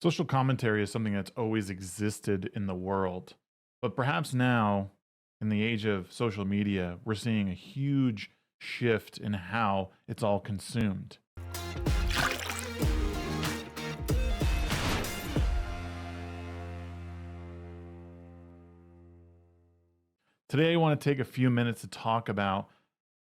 Social commentary is something that's always existed in the world, but perhaps now, in the age of social media, we're seeing a huge shift in how it's all consumed. Today, I want to take a few minutes to talk about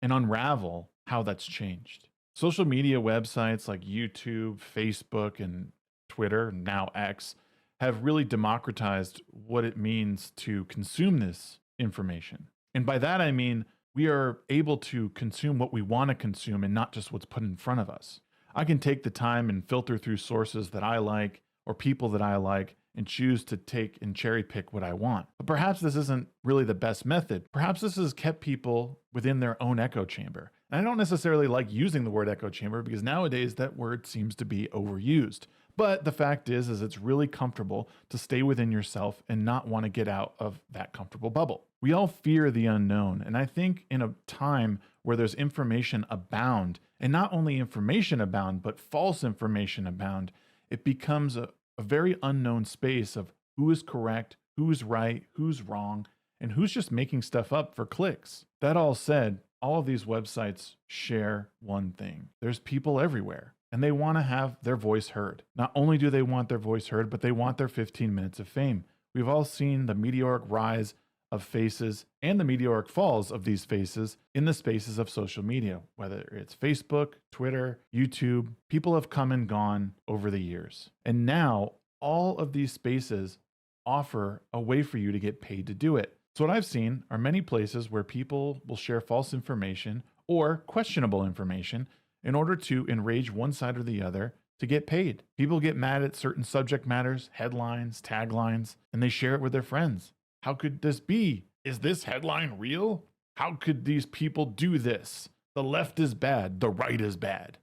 and unravel how that's changed. Social media websites like YouTube, Facebook, and Twitter, now X, have really democratized what it means to consume this information. And by that, I mean we are able to consume what we want to consume and not just what's put in front of us. I can take the time and filter through sources that I like or people that I like and choose to take and cherry pick what I want. But perhaps this isn't really the best method. Perhaps this has kept people within their own echo chamber. And I don't necessarily like using the word echo chamber because nowadays that word seems to be overused. But the fact is it's really comfortable to stay within yourself and not want to get out of that comfortable bubble. We all fear the unknown. And I think in a time where there's information abound, and not only information abound, but false information abound, it becomes a very unknown space of who is correct, who's right, who's wrong, and who's just making stuff up for clicks. That all said, all of these websites share one thing. There's people everywhere, and they want to have their voice heard. Not only do they want their voice heard, but they want their 15 minutes of fame. We've all seen the meteoric rise of faces and the meteoric falls of these faces in the spaces of social media, whether it's Facebook, Twitter, YouTube. People have come and gone over the years. And now all of these spaces offer a way for you to get paid to do it. So what I've seen are many places where people will share false information or questionable information in order to enrage one side or the other to get paid. People get mad at certain subject matters, headlines, taglines, and they share it with their friends. How could this be? Is this headline real? How could these people do this? The left is bad, the right is bad.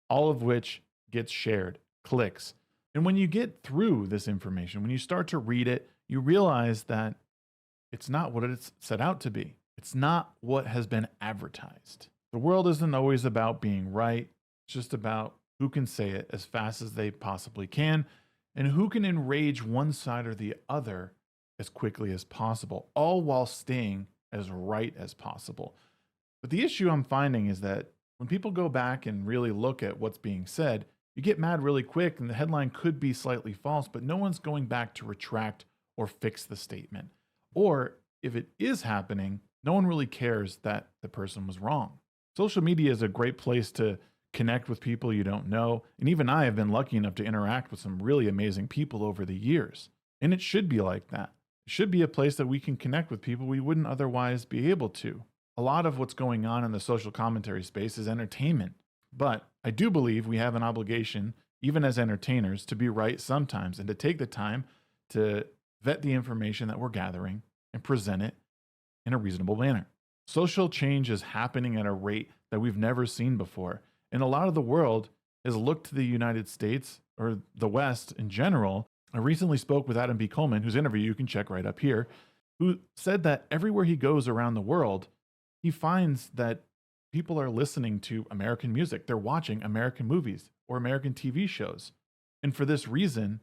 All of which gets shared, clicks. And when you get through this information, when you start to read it, you realize that it's not what it's set out to be. It's not what has been advertised. The world isn't always about being right. It's just about who can say it as fast as they possibly can and who can enrage one side or the other as quickly as possible, all while staying as right as possible. But the issue I'm finding is that when people go back and really look at what's being said, you get mad really quick and the headline could be slightly false, but no one's going back to retract or fix the statement. Or if it is happening, no one really cares that the person was wrong. Social media is a great place to connect with people you don't know. And even I have been lucky enough to interact with some really amazing people over the years. And it should be like that. It should be a place that we can connect with people we wouldn't otherwise be able to. A lot of what's going on in the social commentary space is entertainment. But I do believe we have an obligation, even as entertainers, to be right sometimes and to take the time to vet the information that we're gathering and present it in a reasonable manner. Social change is happening at a rate that we've never seen before. And a lot of the world has looked to the United States or the West in general. I recently spoke with Adam B. Coleman, whose interview you can check right up here, who said that everywhere he goes around the world, he finds that people are listening to American music. They're watching American movies or American TV shows. And for this reason,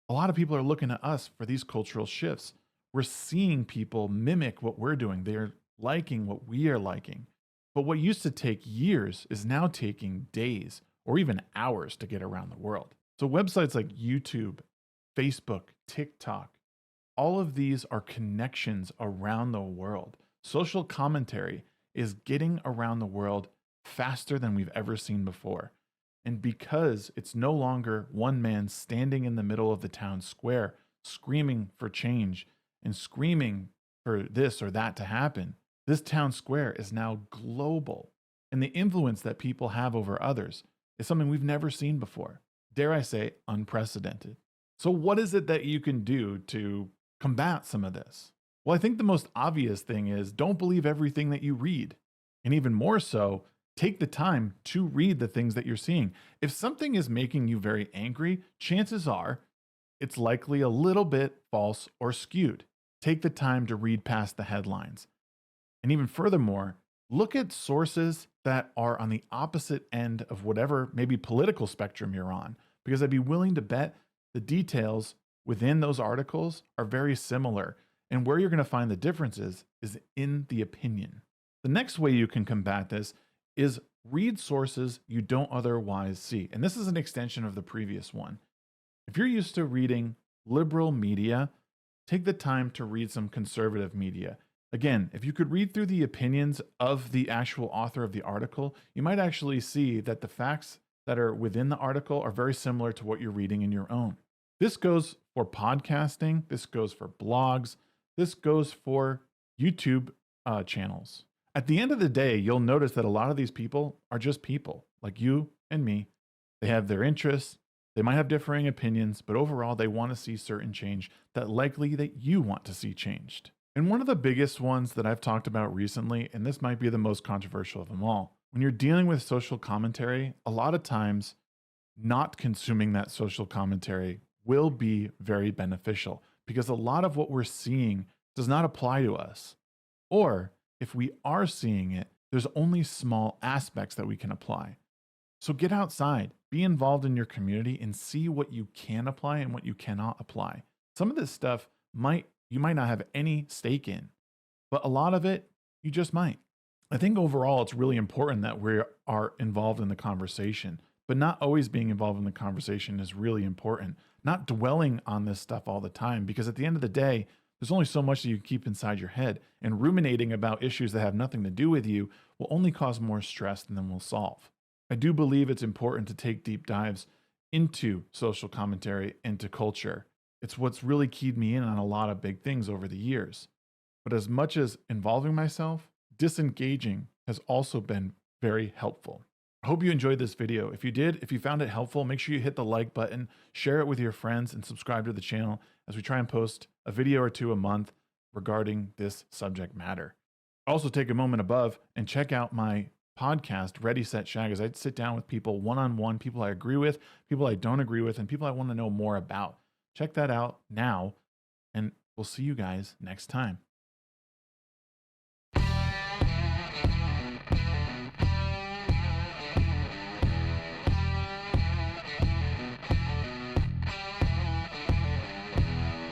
a lot of people are looking at us for these cultural shifts. We're seeing people mimic what we're doing. They're liking what we are liking. But what used to take years is now taking days or even hours to get around the world. So websites like YouTube, Facebook, TikTok, all of these are connections around the world. Social commentary is getting around the world faster than we've ever seen before. And because it's no longer one man standing in the middle of the town square, screaming for change and screaming for this or that to happen, this town square is now global. And the influence that people have over others is something we've never seen before. Dare I say, unprecedented. So what is it that you can do to combat some of this? Well, I think the most obvious thing is don't believe everything that you read. And even more so, take the time to read the things that you're seeing. If something is making you very angry, chances are it's likely a little bit false or skewed. Take the time to read past the headlines. And even furthermore, look at sources that are on the opposite end of whatever maybe political spectrum you're on, because I'd be willing to bet The details within those articles are very similar. And where you're going to find the differences is in the opinion. The next way you can combat this is read sources you don't otherwise see. And this is an extension of the previous one. If you're used to reading liberal media, take the time to read some conservative media. Again, if you could read through the opinions of the actual author of the article, you might actually see that the facts that are within the article are very similar to what you're reading in your own. This goes for podcasting, this goes for blogs, this goes for YouTube channels. At the end of the day, you'll notice that a lot of these people are just people like you and me. They have their interests, they might have differing opinions, but overall they want to see certain change that likely that you want to see changed. And one of the biggest ones that I've talked about recently, and this might be the most controversial of them all, when you're dealing with social commentary, a lot of times not consuming that social commentary will be very beneficial because a lot of what we're seeing does not apply to us. Or if we are seeing it, there's only small aspects that we can apply. So get outside, be involved in your community and see what you can apply and what you cannot apply. Some of this stuff you might not have any stake in, but a lot of it you just might. I think overall it's really important that we are involved in the conversation, but not always being involved in the conversation is really important. Not dwelling on this stuff all the time, because at the end of the day, there's only so much that you keep inside your head, and ruminating about issues that have nothing to do with you will only cause more stress than them will solve. I do believe it's important to take deep dives into social commentary, into culture. It's what's really keyed me in on a lot of big things over the years. But as much as involving myself, disengaging has also been very helpful. I hope you enjoyed this video. If you did, if you found it helpful, make sure you hit the like button, share it with your friends, and subscribe to the channel as we try and post a video or two a month regarding this subject matter. Also take a moment above and check out my podcast, Ready, Set, Shag, as I sit down with people one-on-one, people I agree with, people I don't agree with, and people I want to know more about. Check that out now, and we'll see you guys next time.